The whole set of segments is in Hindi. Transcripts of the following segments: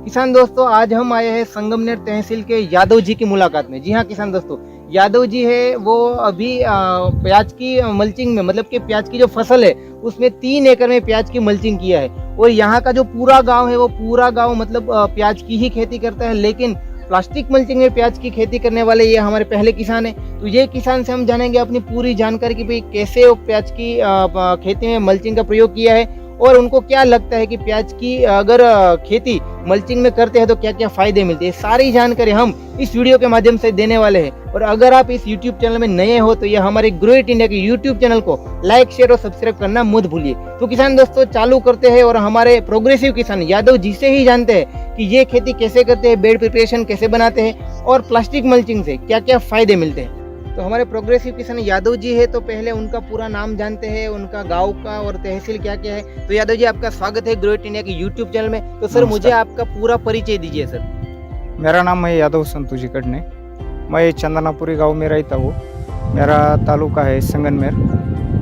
किसान दोस्तों, आज हम आए हैं संगमनेर तहसील के यादव जी की मुलाकात में। जी हाँ किसान दोस्तों, यादव जी है वो अभी प्याज की मल्चिंग में, मतलब कि प्याज की जो फसल है उसमें 3 एकड़ में प्याज की मल्चिंग किया है। और यहाँ का जो पूरा गांव है वो पूरा गांव मतलब प्याज की ही खेती करता है, लेकिन प्लास्टिक मल्चिंग में प्याज की खेती करने वाले ये हमारे पहले किसान हैं। तो ये किसान से हम जानेंगे अपनी पूरी जानकारी कि भाई कैसे वो प्याज की खेती में मल्चिंग का प्रयोग किया है और उनको क्या लगता है कि प्याज की अगर खेती मल्चिंग में करते हैं तो क्या क्या फायदे मिलते हैं। सारी जानकारी हम इस वीडियो के माध्यम से देने वाले हैं। और अगर आप इस YouTube चैनल में नए हो तो ये हमारे ग्रो इट इंडिया के YouTube चैनल को लाइक शेयर और सब्सक्राइब करना मत भूलिए। तो किसान दोस्तों चालू करते हैं और हमारे प्रोग्रेसिव किसान यादव जी से ही जानते हैं कि ये खेती कैसे करते हैं, बेड प्रिपरेशन कैसे बनाते हैं और प्लास्टिक मल्चिंग से क्या क्या फायदे मिलते हैं। तो हमारे प्रोग्रेसिव किसान यादव जी है, तो पहले उनका पूरा नाम जानते हैं, उनका गांव का और तहसील क्या क्या है। तो यादव जी आपका स्वागत है ग्रो इट इंडिया के YouTube चैनल में। तो सर मुझे आपका पूरा परिचय दीजिए सर। मेरा नाम है यादव संतोषी कड़ने। मैं चंदनापुरी गांव में रहता हूँ। मेरा तालुका है संगमनेर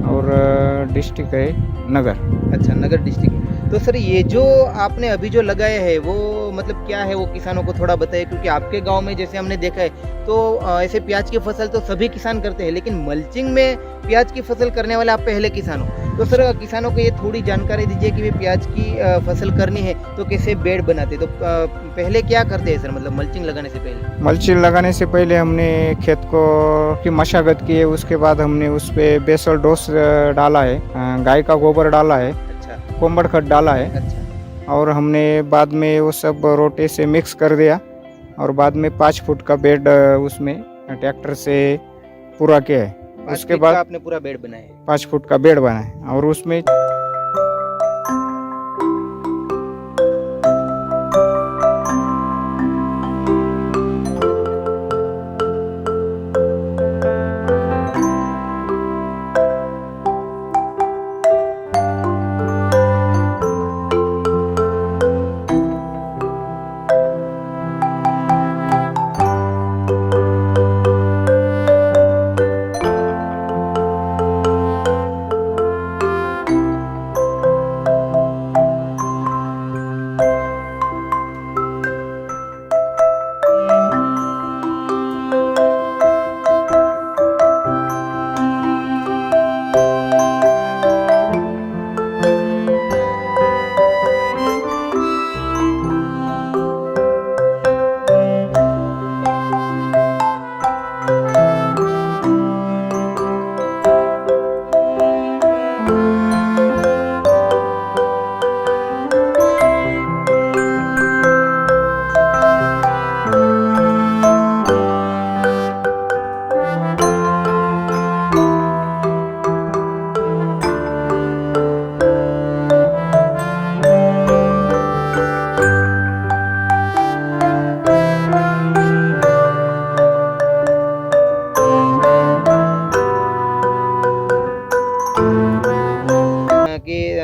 और डिस्ट्रिक्ट है नगर। अच्छा, नगर डिस्ट्रिक्ट। तो सर ये जो आपने अभी जो लगाया है वो मतलब क्या है, वो किसानों को थोड़ा बताइए, क्योंकि आपके गांव में जैसे हमने देखा है तो ऐसे प्याज की फसल तो सभी किसान करते हैं, लेकिन मल्चिंग में प्याज की फसल करने वाले आप पहले किसान हो। तो सर किसानों को ये थोड़ी जानकारी दीजिए कि प्याज की फसल करनी है तो कैसे बेड बनाते, तो पहले क्या करते हैं सर, मतलब मल्चिंग लगाने से पहले? मल्चिंग लगाने से पहले हमने खेत को की मशागत की है। उसके बाद हमने उस पे बेसल डोस डाला है, गाय का गोबर डाला है, अच्छा कोंबड़ खत डाला है। अच्छा और हमने बाद में वो सब रोटे से मिक्स कर दिया और बाद में 5 फुट का बेड उसमें ट्रैक्टर से पूरा किया है। उसके बाद आपने पूरा बेड बनाया है। 5 फुट का बेड बनाया और उसमें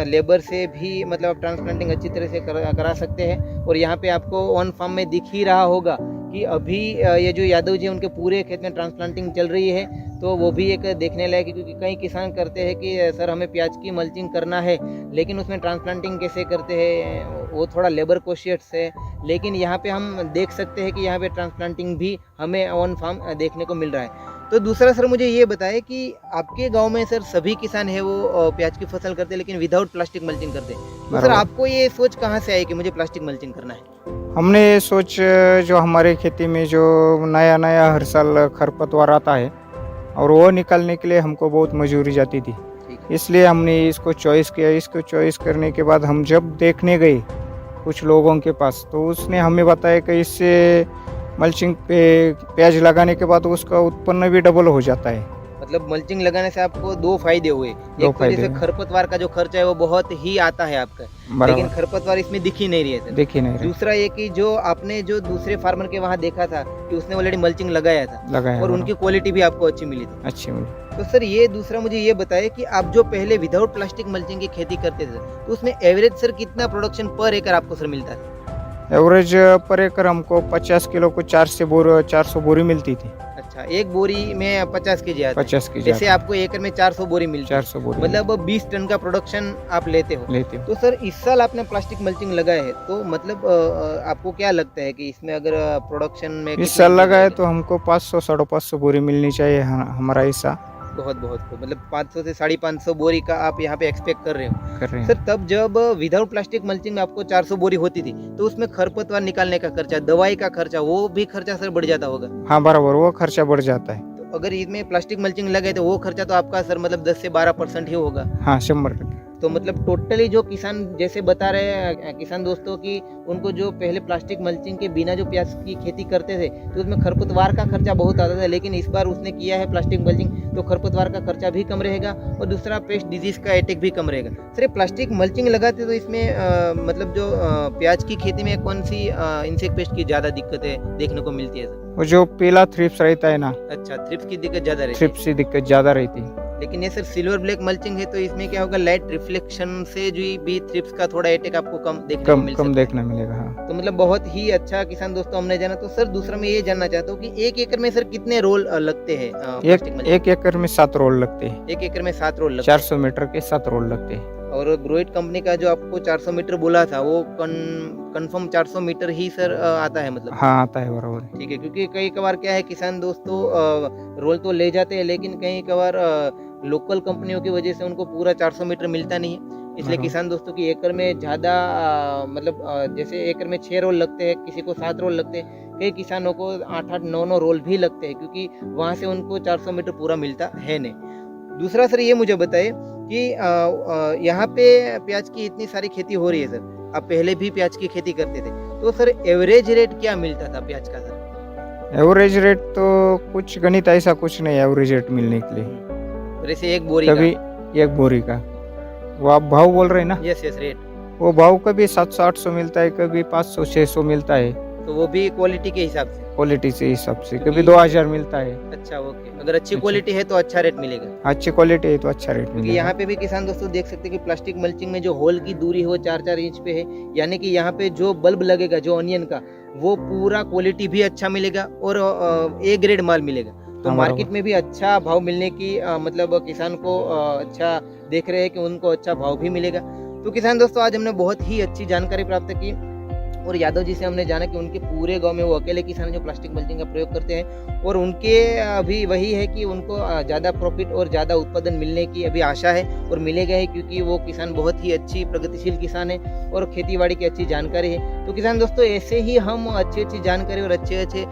लेबर से भी मतलब आप ट्रांसप्लांटिंग अच्छी तरह से करा सकते हैं। और यहाँ पे आपको ऑन फार्म में दिख ही रहा होगा कि अभी ये जो यादव जी हैं उनके पूरे खेत में ट्रांसप्लांटिंग चल रही है। तो वो भी एक देखने लायक है, क्योंकि कई किसान करते हैं कि सर हमें प्याज की मल्चिंग करना है लेकिन उसमें ट्रांसप्लांटिंग कैसे करते हैं, वो थोड़ा लेबर कॉशियस है। लेकिन यहाँ पे हम देख सकते हैं कि यहाँ पे ट्रांसप्लांटिंग भी हमें ऑन फार्म देखने को मिल रहा है। तो दूसरा सर मुझे ये बताएं कि आपके गांव में सर सभी किसान है वो प्याज की फसल करते हैं लेकिन विदाउट प्लास्टिक मल्चिंग करते हैं। तो सर आपको ये सोच कहाँ से आई कि मुझे प्लास्टिक मल्चिंग करना है? हमने ये सोच, जो हमारे खेती में जो नया नया हर साल खरपतवार आता है और वो निकालने के लिए हमको बहुत मजूरी जाती थी, इसलिए हमने इसको चॉइस किया। इसको चॉइस करने के बाद हम जब देखने गए कुछ लोगों के पास, तो उसने हमें बताया कि इससे मल्चिंग पे प्याज लगाने के बाद उसका उत्पन्न भी डबल हो जाता है। मतलब मल्चिंग लगाने से आपको 2 फायदे हुए। एक तो जैसे खरपतवार का जो खर्चा है वो बहुत ही आता है आपका, लेकिन खरपतवार इसमें दिख ही नहीं रही है। दिख ही नहीं रही। दूसरा ये कि जो आपने जो दूसरे फार्मर के वहाँ देखा था कि उसने ऑलरेडी मल्चिंग लगाया था और उनकी क्वालिटी भी आपको अच्छी मिली थी। अच्छी मिली। तो सर ये दूसरा मुझे ये बताए कि आप जो पहले विदाउट प्लास्टिक मल्चिंग की खेती करते थे तो उसमें एवरेज सर कितना प्रोडक्शन पर एकड़ आपको सर मिलता था? एवरेज पर एकड़ हमको 50 किलो को 400 बोरी मिलती थी। अच्छा, अच्छा, एक बोरी में 50 केजी आता है। 50 के जैसे आपको एकड़ में 400 बोरी मिलती है, 400 बोरी मतलब 20 टन का प्रोडक्शन आप लेते हो। लेते हो। तो सर इस साल आपने प्लास्टिक मल्चिंग लगाया है, तो मतलब आपको क्या लगता है कि इसमें अगर प्रोडक्शन में इस कितना साल increase लगाए आएगा? तो हमको 500 550 बोरी मिलनी चाहिए, हमारा हिस्सा बहुत बहुत खूब। मतलब 500 से 550 बोरी का आप यहाँ पे एक्सपेक्ट कर रहे हो। कर रहे हैं। सर तब जब विदाउट प्लास्टिक मल्चिंग में आपको 400 बोरी होती थी, तो उसमें खरपतवार निकालने का खर्चा, दवाई का खर्चा, वो भी खर्चा सर बढ़ जाता होगा। हाँ बराबर, वो खर्चा बढ़ जाता है। तो अगर इसमें प्लास्टिक मल्चिंग लगे तो वो खर्चा तो आपका सर मतलब 10 से 12% ही होगा। हाँ 100%। तो मतलब टोटली जो किसान जैसे बता रहे हैं किसान दोस्तों की उनको जो पहले प्लास्टिक मल्चिंग के बिना जो प्याज की खेती करते थे तो उसमें खरपतवार का खर्चा बहुत आता था, लेकिन इस बार उसने किया है प्लास्टिक मल्चिंग तो खरपतवार का खर्चा भी कम रहेगा और दूसरा पेस्ट डिजीज का अटैक भी कम रहेगा। सर ये प्लास्टिक मल्चिंग लगाते तो इसमें मतलब जो प्याज की खेती में कौन सी इंसेक्ट पेस्ट की ज़्यादा दिक्कतें देखने को मिलती है सर? वो जो पीला थ्रिप्स रहता है ना, अच्छा, थ्रिप्स की दिक्कत ज़्यादा रहती है। थ्रिप्स की दिक्कत ज्यादा रहती है। लेकिन ये सर सिल्वर ब्लैक मल्चिंग है तो इसमें क्या होगा, लाइट रिफ्लेक्शन से जो भी थ्रिप्स का थोड़ा अटैक आपको कम देखने को मिल कम सकता देखने मिलेगा। हाँ है। तो मतलब बहुत ही अच्छा किसान दोस्तों हमने जाना। तो सर दूसरा मैं ये जानना चाहता हूँ कि एक एकड़ में सर कितने रोल लगते हैं प्लास्टिक मल्चिंग? एक एकड़ में 7 रोल लगते हैं। एक एकड़ में 7 रोल लगते हैं। 400 मीटर के 7 रोल लगते हैं। और ग्रोइट कंपनी का जो आपको 400 मीटर बोला था वो कंफर्म 400 मीटर ही सर आता है मतलब? हाँ आता है बराबर। ठीक है, क्योंकि कई कबार क्या है किसान दोस्तों रोल तो ले जाते हैं लेकिन कई कबार लोकल कंपनियों की वजह से उनको पूरा 400 मीटर मिलता नहीं है। इसलिए बराबर। किसान दोस्तों की एकड़ में ज़्यादा मतलब जैसे एकड़ में 6 रोल लगते हैं, किसी को 7 रोल लगते हैं, कई किसानों को 8-8 9-9 रोल भी लगते हैं क्योंकि वहाँ से उनको 400 मीटर पूरा मिलता है नहीं। दूसरा सर ये मुझे बताइए कि यहाँ पे प्याज की इतनी सारी खेती हो रही है सर, आप पहले भी प्याज की खेती करते थे, तो सर एवरेज रेट क्या मिलता था प्याज का सर? एवरेज रेट तो कुछ गणित ऐसा कुछ नहीं है एवरेज रेट मिलने के लिए। और ऐसे एक बोरी कभी एक बोरी का वो आप भाव बोल रहे हैं ना, यस यस रेट, वो भाव कभी 700-800 मिलता है, कभी 500-600 मिलता है, तो वो भी क्वालिटी के हिसाब से? क्वालिटी से हिसाब से। कभी क्योंकि- 2000 मिलता है। अच्छा ओके, अगर अच्छी अच्छा। क्वालिटी है तो अच्छा रेट मिलेगा। अच्छी क्वालिटी है तो अच्छा रेट क्योंकि मिलेगा। यहाँ पे भी किसान दोस्तों देख सकते हैं कि प्लास्टिक मल्चिंग में जो होल की दूरी है वो 4-4 इंच पे है, यानी कि यहाँ पे जो बल्ब लगेगा जो ऑनियन का वो पूरा क्वालिटी भी अच्छा मिलेगा और ए ग्रेड माल मिलेगा। तो हाँ, मार्केट बराबर। में भी अच्छा भाव मिलने की मतलब किसान को अच्छा देख रहे हैं कि उनको अच्छा भाव भी मिलेगा। तो किसान दोस्तों आज हमने बहुत ही अच्छी जानकारी प्राप्त की और यादव जी से हमने जाना कि उनके पूरे गांव में वो अकेले किसान हैं जो प्लास्टिक मल्चिंग का प्रयोग करते हैं और उनके अभी वही है कि उनको ज़्यादा प्रॉफिट और ज़्यादा उत्पादन मिलने की अभी आशा है और मिलेगा ही, क्योंकि वो किसान बहुत ही अच्छी प्रगतिशील किसान है और खेतीबाड़ी की अच्छी जानकारी है। तो किसान दोस्तों ऐसे ही हम अच्छी अच्छी जानकारी और अच्छे अच्छे